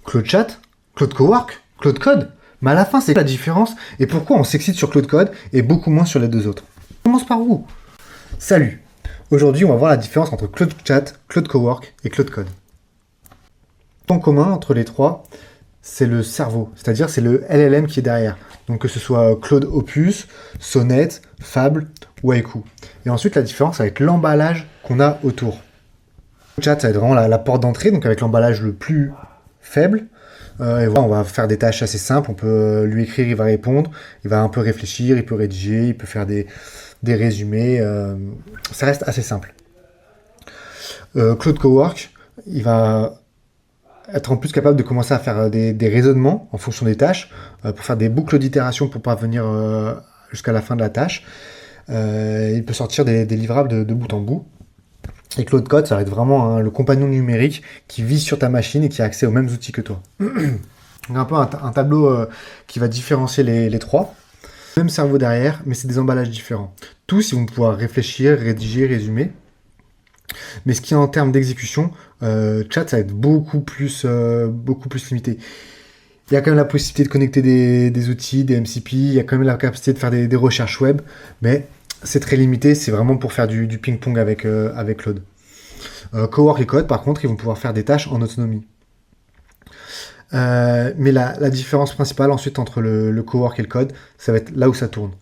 Claude Chat, Claude Cowork, Claude Code. Mais à la fin, c'est la différence et pourquoi on s'excite sur Claude Code et beaucoup moins sur les deux autres. On commence par où? Salut. Aujourd'hui, on va voir la différence entre Claude Chat, Claude Cowork et Claude Code. Le point commun entre les trois, c'est le cerveau, c'est-à-dire c'est le LLM qui est derrière. Donc que ce soit Claude Opus, Sonnet, Fable ou Haiku. Et ensuite, la différence avec l'emballage qu'on a autour. Claude Chat, ça va être vraiment la porte d'entrée, donc avec l'emballage le plus faible. Et voilà, on va faire des tâches assez simples, on peut lui écrire, il va répondre, il va un peu réfléchir, il peut rédiger, il peut faire des résumés, ça reste assez simple. Claude Cowork, il va être en plus capable de commencer à faire des raisonnements en fonction des tâches, pour faire des boucles d'itération pour parvenir jusqu'à la fin de la tâche. Il peut sortir des livrables de bout en bout. Et Claude Code, ça va être vraiment le compagnon numérique qui vit sur ta machine et qui a accès aux mêmes outils que toi. Donc un peu un tableau qui va différencier les trois. Même cerveau derrière, mais c'est des emballages différents. Tous, ils vont pouvoir réfléchir, rédiger, résumer. Mais ce qui est en termes d'exécution, Chat, ça va être beaucoup plus limité. Il y a quand même la possibilité de connecter des outils, des MCP, il y a quand même la capacité de faire des recherches web, mais c'est très limité, c'est vraiment pour faire du ping-pong avec Claude. Cowork et Code, par contre, ils vont pouvoir faire des tâches en autonomie. Mais la différence principale ensuite entre le Cowork et le Code, ça va être là où ça tourne.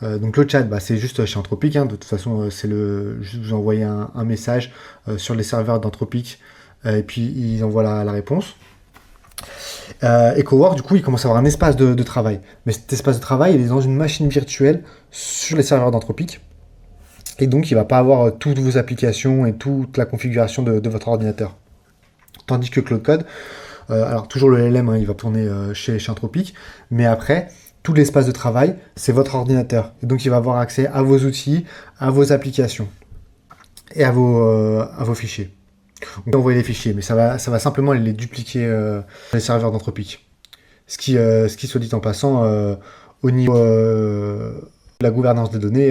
Donc le chat, c'est juste chez Anthropic, hein, de toute façon, c'est juste vous envoyer un message sur les serveurs d'Anthropic, et puis ils envoient la réponse. Et Cowork, du coup, il commence à avoir un espace de travail. Mais cet espace de travail, il est dans une machine virtuelle sur les serveurs d'Anthropic. Et donc, il ne va pas avoir toutes vos applications et toute la configuration de votre ordinateur. Tandis que Claude Code, alors toujours le LLM, hein, il va tourner chez Anthropic, mais après, tout l'espace de travail, c'est votre ordinateur. Et donc, il va avoir accès à vos outils, à vos applications et à vos fichiers. On peut envoyer les fichiers, mais ça va simplement les dupliquer sur les serveurs d'Anthropic. Ce qui, soit dit en passant, au niveau de la gouvernance des données,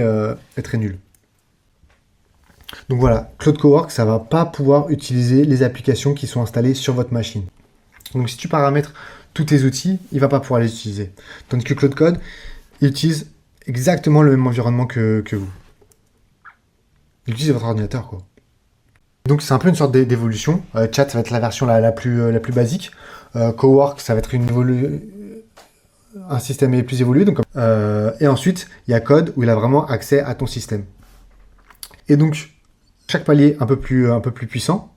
est très nul. Donc voilà, Claude Cowork, ça va pas pouvoir utiliser les applications qui sont installées sur votre machine. Donc si tu paramètres tous tes outils, il va pas pouvoir les utiliser. Tandis que Claude Code, il utilise exactement le même environnement que vous. Il utilise votre ordinateur, quoi. Donc c'est un peu une sorte d'évolution. Chat, ça va être la version la plus basique. Cowork, ça va être un système plus évolué. Donc, et ensuite, il y a Code où il a vraiment accès à ton système. Et donc, chaque palier un peu plus puissant.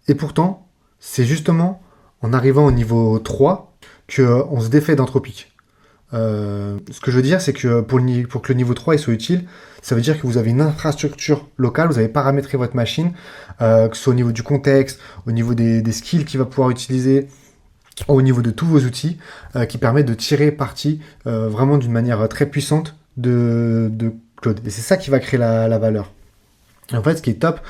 Et pourtant, c'est justement en arrivant au niveau 3 qu'on se défait d'Anthropic. Ce que je veux dire, c'est que pour que le niveau 3 il soit utile, ça veut dire que vous avez une infrastructure locale, vous avez paramétré votre machine, que ce soit au niveau du contexte, au niveau des skills qu'il va pouvoir utiliser, au niveau de tous vos outils, qui permet de tirer parti vraiment d'une manière très puissante de Claude. Et c'est ça qui va créer la valeur. Et en fait, ce qui est top,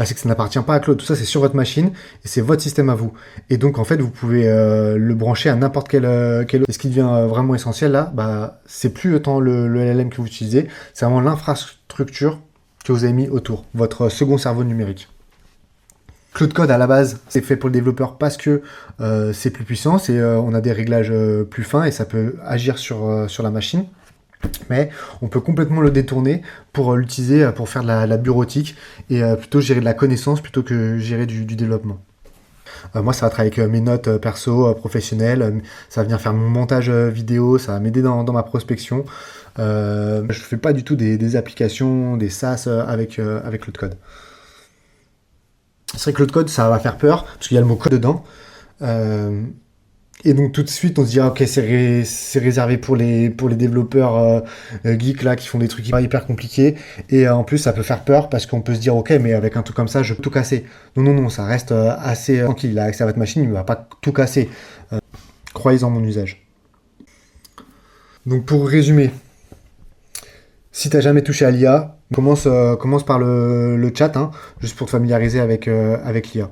c'est que ça n'appartient pas à Claude. Tout ça, c'est sur votre machine et c'est votre système à vous. Et donc, en fait, vous pouvez le brancher à n'importe quel Et ce qui devient vraiment essentiel là, c'est plus tant le LLM que vous utilisez, c'est vraiment l'infrastructure que vous avez mis autour, votre second cerveau numérique. Claude Code, à la base, c'est fait pour le développeur parce que c'est plus puissant, on a des réglages plus fins et ça peut agir sur la machine. Mais on peut complètement le détourner pour l'utiliser pour faire de la bureautique et plutôt gérer de la connaissance plutôt que gérer du développement. Moi, ça va travailler avec mes notes perso, professionnelles, ça va venir faire mon montage vidéo, ça va m'aider dans ma prospection. Je ne fais pas du tout des applications, des SaaS avec Claude Code. C'est vrai que Claude Code, ça va faire peur, parce qu'il y a le mot code dedans. Et donc tout de suite on se dit ok, c'est réservé pour les développeurs geeks là qui font des trucs hyper compliqués et en plus ça peut faire peur parce qu'on peut se dire ok, mais avec un truc comme ça je peux tout casser. Non, ça reste assez tranquille, il a accès à votre machine, il ne va pas tout casser. Croyez en mon usage. Donc pour résumer, si tu n'as jamais touché à l'IA, commence par le chat, hein, juste pour te familiariser avec l'IA.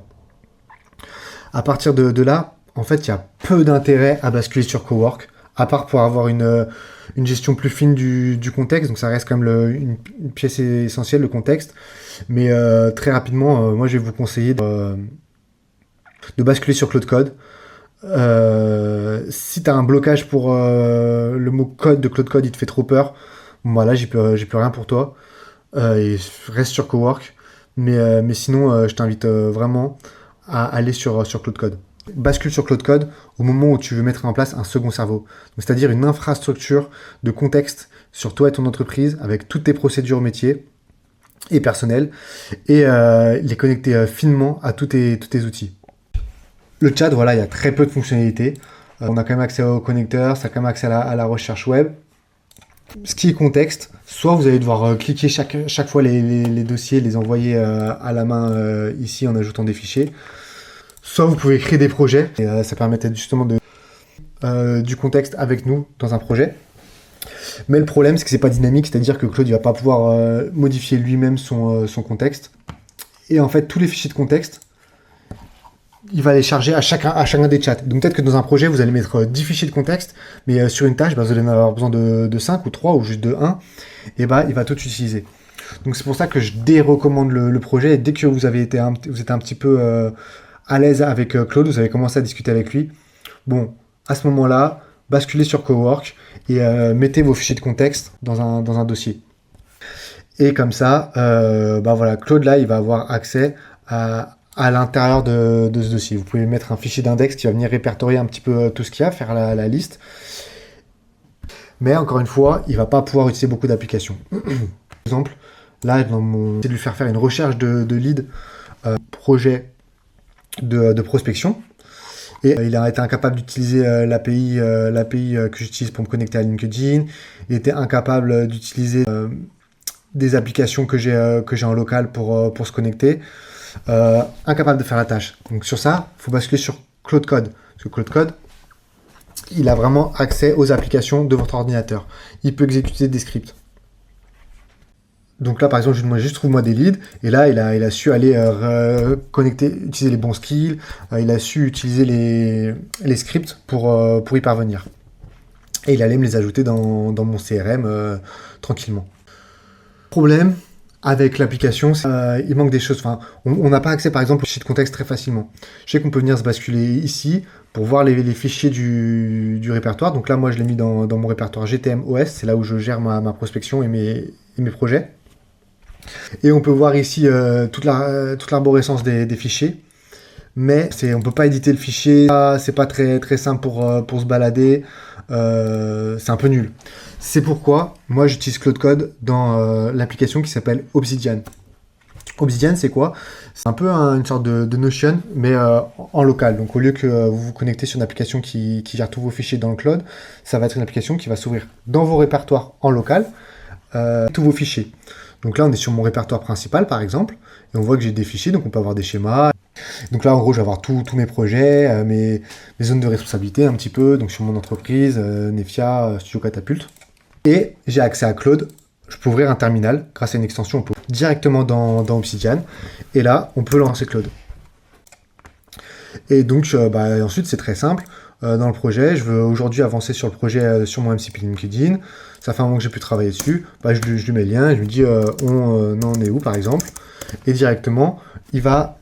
À partir de là, en fait, il y a peu d'intérêt à basculer sur Cowork, à part pour avoir une gestion plus fine du contexte. Donc ça reste quand même une pièce essentielle, le contexte. Mais très rapidement, moi je vais vous conseiller de basculer sur Claude Code. Si tu as un blocage pour le mot code de Claude Code, il te fait trop peur, bon, bah là, j'y peux rien pour toi. Et reste sur Cowork. Mais sinon, je t'invite vraiment à aller sur Claude Code. Bascule sur Claude Code au moment où tu veux mettre en place un second cerveau. Donc, c'est-à-dire une infrastructure de contexte sur toi et ton entreprise avec toutes tes procédures métiers et personnelles et les connecter finement à tous tes outils. Le chat, voilà, il y a très peu de fonctionnalités. On a quand même accès au connecteur, ça a quand même accès à la recherche web. Ce qui est contexte, soit vous allez devoir cliquer chaque fois les dossiers, les envoyer à la main ici en ajoutant des fichiers, soit vous pouvez créer des projets, et ça permettait justement du contexte avec nous dans un projet. Mais le problème, c'est que c'est pas dynamique, c'est-à-dire que Claude il va pas pouvoir modifier lui-même son contexte. Et en fait, tous les fichiers de contexte, il va les charger à chacun des chats. Donc peut-être que dans un projet, vous allez mettre 10 fichiers de contexte, mais sur une tâche, bah, vous allez en avoir besoin de 5 ou 3 ou juste de 1, et bah, il va tout utiliser. Donc c'est pour ça que je dérecommande le projet, et dès que vous êtes un petit peu à l'aise avec Claude, vous avez commencé à discuter avec lui, bon, à ce moment-là, basculez sur Cowork et mettez vos fichiers de contexte dans un dossier. Et comme ça, bah voilà, Claude là, il va avoir accès à l'intérieur de ce dossier. Vous pouvez mettre un fichier d'index qui va venir répertorier un petit peu tout ce qu'il y a, faire la liste. Mais encore une fois, il ne va pas pouvoir utiliser beaucoup d'applications. Par exemple, là, c'est de lui faire une recherche de lead projet de prospection. Et il a été incapable d'utiliser l'API que j'utilise pour me connecter à LinkedIn. Il était incapable d'utiliser des applications que j'ai en local pour se connecter. Incapable de faire la tâche. Donc sur ça, il faut basculer sur Claude Code. Parce que Claude Code, il a vraiment accès aux applications de votre ordinateur. Il peut exécuter des scripts. Donc là, par exemple, je lui demande juste trouve-moi des leads. Et là, il a su aller connecter, utiliser les bons skills. Il a su utiliser les scripts pour y parvenir. Et il allait me les ajouter dans mon CRM tranquillement. Problème avec l'application, il manque des choses. Enfin, on n'a pas accès, par exemple, au fichier de contexte très facilement. Je sais qu'on peut venir se basculer ici pour voir les fichiers du répertoire. Donc là, moi, je l'ai mis dans mon répertoire GTM OS. C'est là où je gère ma prospection et mes projets. Et on peut voir ici toute l'arborescence des fichiers. Mais on ne peut pas éditer le fichier. C'est pas très, très simple pour se balader. C'est un peu nul. C'est pourquoi moi j'utilise Claude Code dans l'application qui s'appelle Obsidian. Obsidian, c'est quoi? C'est un peu une sorte de Notion, mais en local. Donc au lieu que vous vous connectez sur une application qui gère tous vos fichiers dans le cloud, ça va être une application qui va s'ouvrir dans vos répertoires en local, tous vos fichiers. Donc là, on est sur mon répertoire principal, par exemple, et on voit que j'ai des fichiers, donc on peut avoir des schémas. Donc là, en gros, je vais avoir tous mes projets, mes zones de responsabilité un petit peu, donc sur mon entreprise, Nefia, Studio Catapult. Et j'ai accès à Claude. Je peux ouvrir un terminal grâce à une extension, on peut directement dans Obsidian. Et là, on peut lancer Claude. Et donc, ensuite, c'est très simple. Dans le projet, je veux aujourd'hui avancer sur le projet sur mon MCP LinkedIn. Ça fait un moment que j'ai pu travailler dessus. Je lui mets le lien, je lui dis on en est où, par exemple. Et directement, il va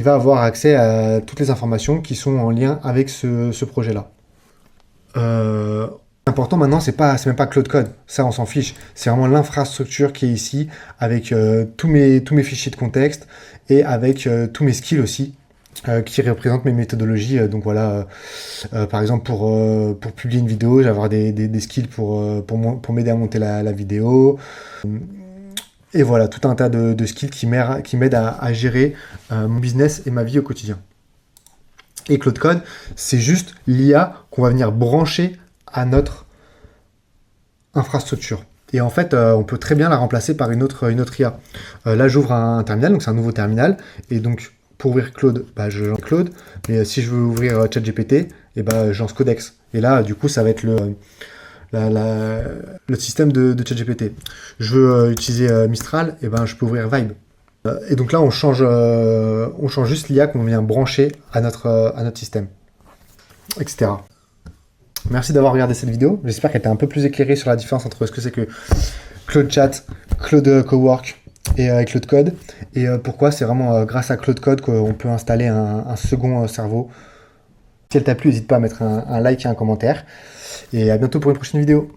avoir accès à toutes les informations qui sont en lien avec ce projet-là. Important maintenant, c'est même pas Claude Code, ça on s'en fiche. C'est vraiment l'infrastructure qui est ici, avec tous mes fichiers de contexte et avec tous mes skills aussi, qui représentent mes méthodologies. Donc voilà, par exemple pour publier une vidéo, je vais avoir des skills pour m'aider à monter la vidéo. Et voilà, tout un tas de skills qui m'aident à gérer mon business et ma vie au quotidien. Et Claude Code, c'est juste l'IA qu'on va venir brancher à notre infrastructure. Et en fait, on peut très bien la remplacer par une autre IA. Là, j'ouvre un terminal, donc c'est un nouveau terminal. Et donc, pour ouvrir Claude, je lance Claude. Mais si je veux ouvrir ChatGPT, je lance Codex. Et là, du coup, ça va être le système de ChatGPT. Je veux utiliser Mistral, je peux ouvrir Vibe. Et donc là, on change juste l'IA qu'on vient brancher à notre système, etc. Merci d'avoir regardé cette vidéo. J'espère qu'elle était un peu plus éclairée sur la différence entre ce que c'est que Claude Chat, Claude Cowork et Claude Code. Et pourquoi c'est vraiment grâce à Claude Code qu'on peut installer un second cerveau Si elle t'a plu, n'hésite pas à mettre un like et un commentaire. Et à bientôt pour une prochaine vidéo.